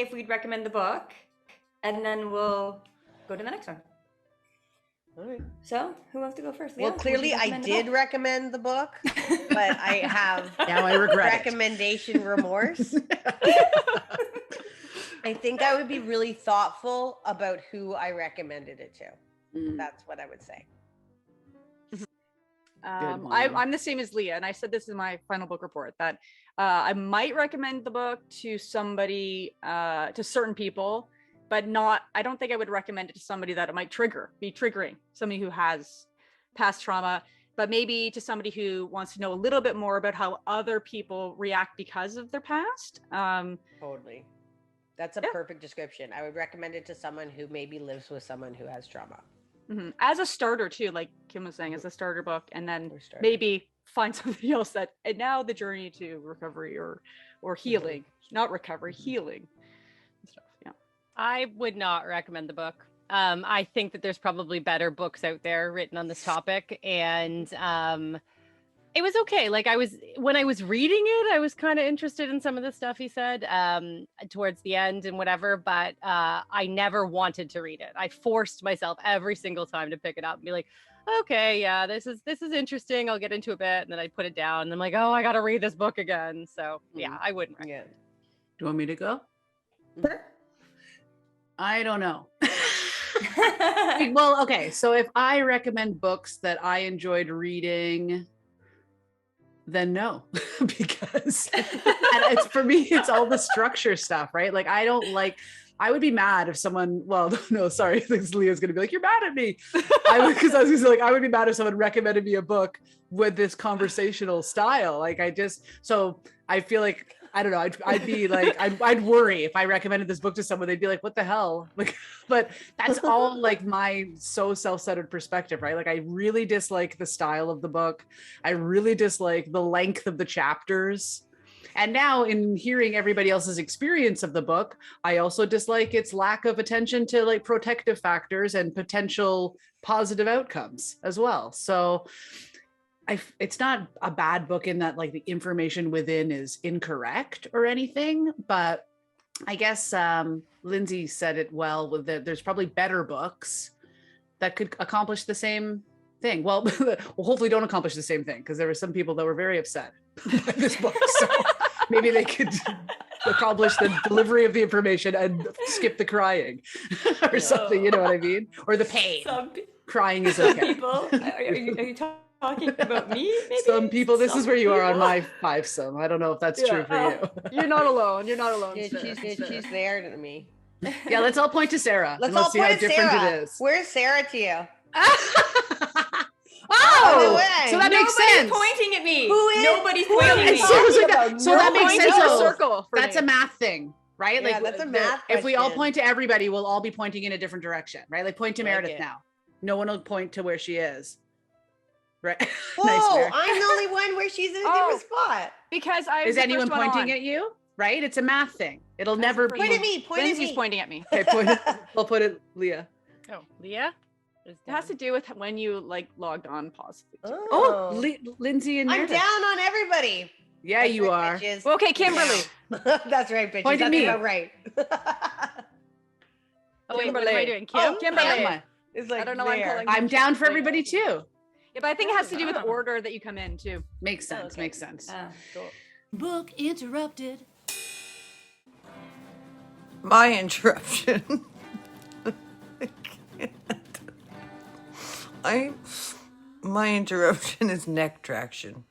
if we'd recommend the book, and then we'll go to the next one. All right. So, who wants to go first? Well, Leah, clearly I did recommend the book, but I have now I regret recommendation remorse. I think I would be really thoughtful about who I recommended it to. That's what I would say. I'm the same as Leah, and I said this in my final book report that I might recommend the book to somebody, to certain people, but I don't think I would recommend it to somebody that it might be triggering, somebody who has past trauma, but maybe to somebody who wants to know a little bit more about how other people react because of their past. Totally. That's a perfect description. I would recommend it to someone who maybe lives with someone who has trauma. As a starter too, like Kim was saying, as a starter book, and then maybe find something else and now the journey to recovery or healing, not recovery, healing and stuff. Yeah. I would not recommend the book. I think that there's probably better books out there written on this topic, and it was okay. Like when I was reading it, I was kind of interested in some of the stuff he said towards the end and whatever, but I never wanted to read it. I forced myself every single time to pick it up and be like, okay, yeah, this is interesting. I'll get into a bit, and then I put it down and I'm like, oh, I got to read this book again. So yeah, I wouldn't recommend it. Do you want me to go? Sure. I don't know. Well, okay. So if I recommend books that I enjoyed reading, then no, because and it's for me, it's all the structure stuff, right? Like I would be mad if someone, well, no, sorry, Leah's gonna be like, you're mad at me. I would be mad if someone recommended me a book with this conversational style. Like so I feel like, I don't know, I'd be like, I'd worry if I recommended this book to someone, they'd be like, what the hell? Like, but that's all like my so self-centered perspective, right? Like I really dislike the style of the book. I really dislike the length of the chapters. And now in hearing everybody else's experience of the book, I also dislike its lack of attention to like protective factors and potential positive outcomes as well. So it's not a bad book in that like the information within is incorrect or anything, but I guess Lindsay said it well with there's probably better books that could accomplish the same thing. Well, hopefully don't accomplish the same thing, because there were some people that were very upset by this book. So maybe they could accomplish the delivery of the information and skip the crying or something, you know what I mean? Or the pain. Crying is okay. People, are you talking about me? Maybe? Some people, this is where you are on my five-some. I don't know if that's true for you. You're not alone. You're not alone. Yeah, she's there to me. Yeah, let's all point to Sarah. Let's all see point how to different Sarah. it is. Where's Sarah to you? Oh, so that makes sense. Nobody's pointing at me. Nobody's pointing at me. So that makes sense. A So circle. that's a math thing, right? Yeah, like that's a math if we all question. point to everybody, we'll all be pointing in a different direction, right? Like point to Like Meredith it. now. No one will point to where she is. Right. Whoa, Nice, Meredith. I'm the only one where she's in a different spot. Because I was Is the anyone first one pointing on. at you? Right? It's a math thing. It'll never be. Point at me. Point at Lindsay's me. pointing at me. Okay, point it. We'll put it, Leah. Oh, Leah? It has to do with when you like logged on possibly. Oh, Lindsay and I'm Meredith. down on everybody. Yeah, That's you right, are. bitches. Okay, Kimberly. That's right, bitches. Point at That's me. about right. Oh, wait, what am I doing? Kim? Oh, Kimberly. Come on. It's like I don't know why I'm there. calling I'm down for everybody too. Yeah, but I think it has to do with order that you come in too. Makes sense. Okay. Makes sense. Cool. Book interrupted. My interruption. My interruption is neck traction.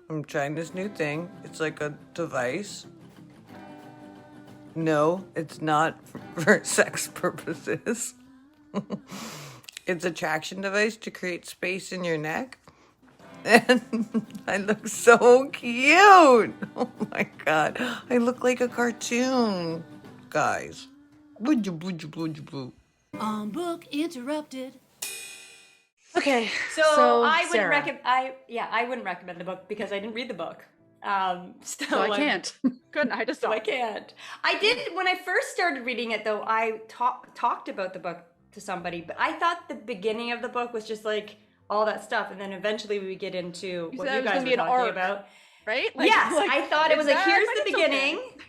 I'm trying this new thing. It's like a device. No, it's not for sex purposes. It's a traction device to create space in your neck. And I look so cute. Oh my God. I look like a cartoon, guys. Would you? Book interrupted. Okay. So I wouldn't Sarah. recommend. I wouldn't recommend the book because I didn't read the book. So I can't. Couldn't I just So I can't. I did when I first started reading it though. I talked about the book to somebody, but I thought the beginning of the book was just like all that stuff, and then eventually we would get into what said you it was guys gonna were be an talking arc, about. right? Yes, I thought it was like here's the but it's beginning, okay.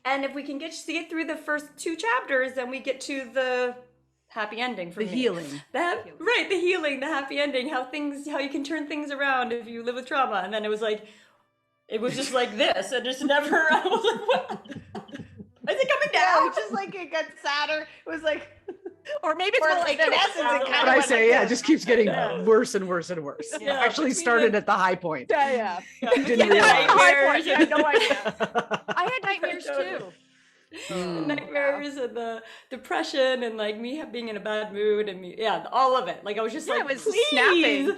And if we can see it through the first 2 chapters, then we get to the happy ending for The me. healing. Right, the healing, the happy ending, how you can turn things around if you live with trauma. And then it was just like this, and just never. I was like, what? Is it coming down? It's just like it got sadder. It was like, Or maybe it's or more like like in essence, it kind But of I went say, like yeah, it this. just keeps getting worse and worse and worse. Yeah. Actually started at the high point. yeah. Didn't realize. Nightmares. I had no idea. I had nightmares too. The nightmares and the depression and like me being in a bad mood and all of it. Like I was just like, it was please, snapping.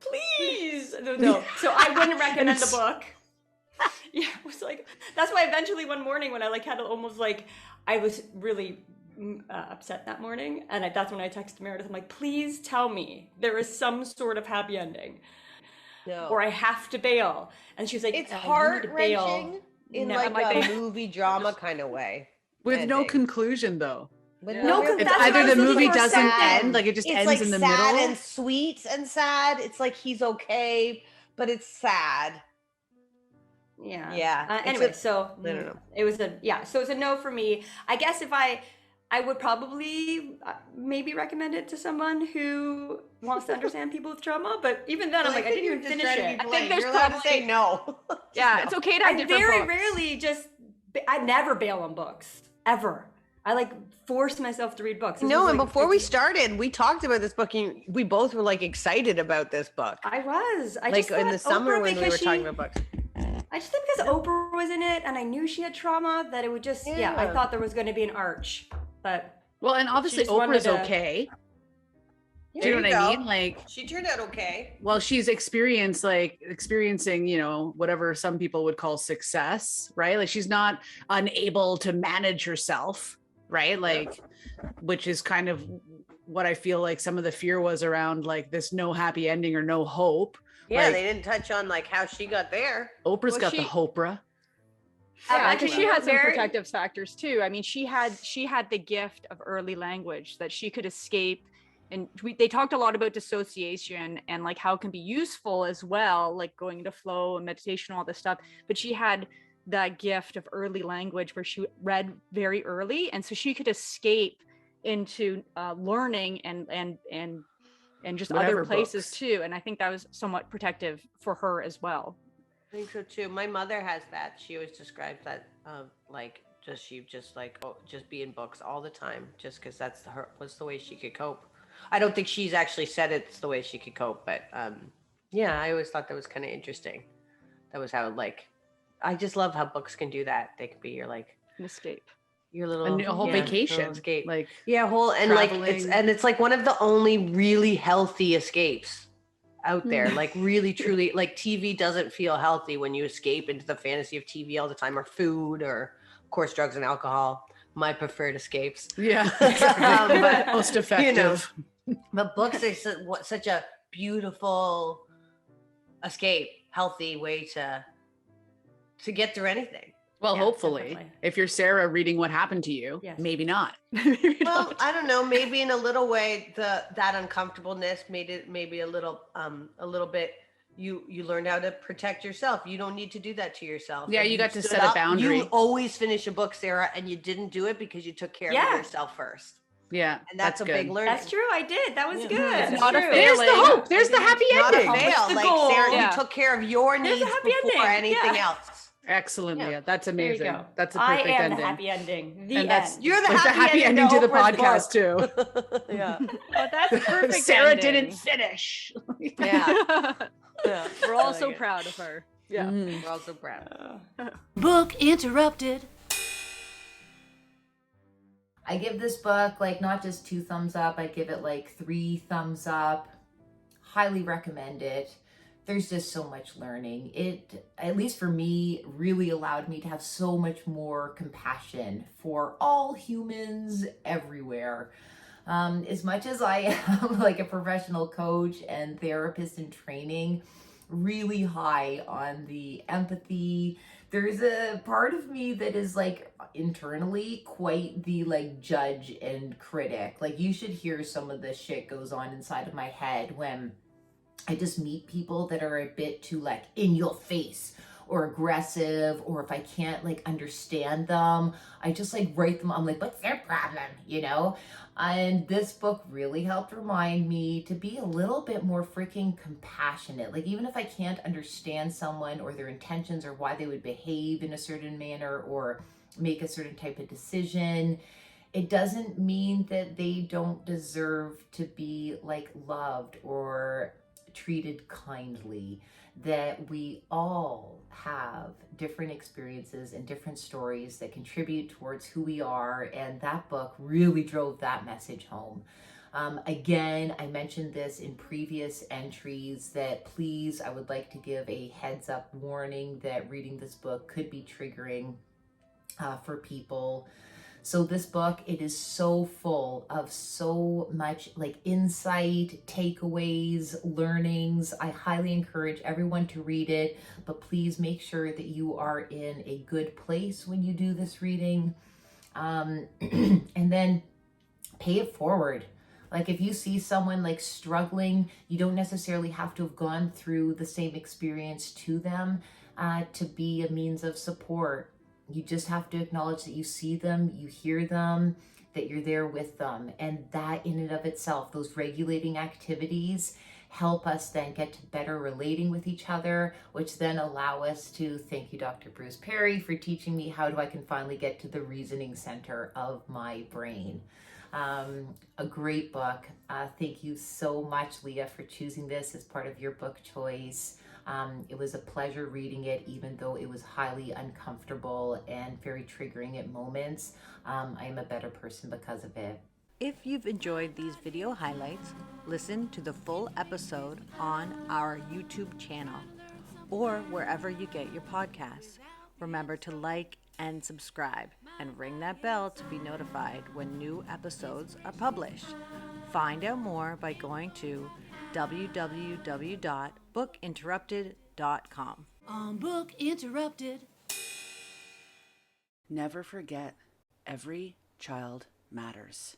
please. No. So I wouldn't recommend the book. Yeah, it was like, that's why eventually one morning when I like had almost like, I was really upset that morning. And that's when I texted Meredith. I'm like, please tell me there is some sort of happy ending. No. Or I have to bail. And she was like, It's "You need to heart-wrenching bail." in No, like I'm a movie drama kind of way. With no ending. conclusion though. With No, 'cause It's that's what I either was the looking movie for, doesn't sad. end, like it just It's ends like in the sad middle. and sweet and sad. It's like he's okay, but it's sad. Yeah. Yeah. It's Anyway, a- so I don't know. it was so it's a no for me. I guess if I would probably maybe recommend it to someone who wants to understand people with trauma, but even then, I'm like, I didn't even finish it. I think there's You're allowed to probably- say no. Yeah, it's okay to have I different very books. rarely I never bail on books ever. I like force myself to read books. This No, was, and like, before we started, we talked about this book, and we both were like excited about this book. I was. I Like just in the thought summer Oprah, when we were because talking she- about books. I just think because Oprah was in it and I knew she had trauma that it would just I Yeah. thought there was going to be an arch, but Well, and obviously just wanted Oprah's to- okay. Do There you know you what I go. mean? Like, She turned out okay. well, she's experiencing, whatever some people would call success, right? Like she's not unable to manage herself, right? Like, which is kind of what I feel like some of the fear was around like this no happy ending or no hope. Yeah, Like- they didn't touch on like how she got there. Oprah's Well, got the she- Hopra. Yeah, because she had some Very- protective factors too. I mean, she had the gift of early language that she could escape, and they talked a lot about dissociation and like how it can be useful as well, like going into flow and meditation, and all this stuff. But she had that gift of early language where she read very early, and so she could escape into learning and just Whatever other places books. too. And I think that was somewhat protective for her as well. I think so too. My mother has that. She always describes that like just be in books all the time, just because was the way she could cope. I don't think she's actually said it's the way she could cope, but yeah, I always thought that was kind of interesting. That was how I just love how books can do that. They can be your An escape. your little A whole little vacation. escape. Like, Yeah, it's like one of the only really healthy escapes out there. Like really truly, like TV doesn't feel healthy when you escape into the fantasy of TV all the time, or food, or of course drugs and alcohol. My preferred escapes. yeah, But, most effective. But books are such a beautiful escape, healthy way to get through anything. Well, Yeah, hopefully, definitely. if you're Sarah reading what happened to you, Yes. maybe not. Well, I don't know. Maybe in a little way, that uncomfortableness made it maybe a little bit. You learned how to protect yourself. You don't need to do that to yourself. Yeah, And you got to stood set a up. boundary. You always finish a book, Sarah, and you didn't do it because you took care Yeah. of yourself first. Yeah, And that's a good. big learning. That's true. I did. That was Yeah. good. It's That's not a true. There's the Failing. hope. There's the happy Not a ending. fail. the Like goal. Sarah, Yeah. you took care of your There's needs a happy before ending. anything Yeah. else. Excellent, Yeah. Leah. That's There you amazing. go. That's a I perfect am ending. the happy ending. The And that's- end. You're the Like the happy ending to the Oprah's podcast too. book. Yeah. Oh, that's a perfect. Sarah ending. didn't finish. Yeah. Yeah. We're all I so like it. proud of her. Yeah. Mhm. We're also proud. Book interrupted. I give this book like not just 2 thumbs up, I give it like 3 thumbs up. Highly recommend it. There's just so much learning. It, at least for me, really allowed me to have so much more compassion for all humans everywhere. As much as I am like a professional coach and therapist in training, really high on the empathy, there's a part of me that is like internally quite the like judge and critic. Like you should hear some of the shit goes on inside of my head when I just meet people that are a bit too like in your face, or aggressive, or if I can't like understand them, I just like write them. I'm like, what's their problem? You know? And this book really helped remind me to be a little bit more freaking compassionate. Like, even if I can't understand someone or their intentions or why they would behave in a certain manner or make a certain type of decision, it doesn't mean that they don't deserve to be like loved or treated kindly. That we all have different experiences and different stories that contribute towards who we are, and that book really drove that message home. Again, I mentioned this in previous entries that please, I would like to give a heads up warning that reading this book could be triggering for people. So this book, it is so full of so much like insight, takeaways, learnings. I highly encourage everyone to read it, but please make sure that you are in a good place when you do this reading. And then pay it forward. Like, if you see someone like struggling, you don't necessarily have to have gone through the same experience to them to be a means of support. You just have to acknowledge that you see them, you hear them, that you're there with them. And that in and of itself, those regulating activities help us then get to better relating with each other, which then allow us to, thank you, Dr. Bruce Perry, for teaching me how I can finally get to the reasoning center of my brain. A great book. Thank you so much, Leah, for choosing this as part of your book choice. It was a pleasure reading it, even though it was highly uncomfortable and very triggering at moments. I am a better person because of it. If you've enjoyed these video highlights, listen to the full episode on our YouTube channel or wherever you get your podcasts. Remember to like and subscribe and ring that bell to be notified when new episodes are published. Find out more by going to www.bookinterrupted.com. On Book Interrupted. Never forget, every child matters.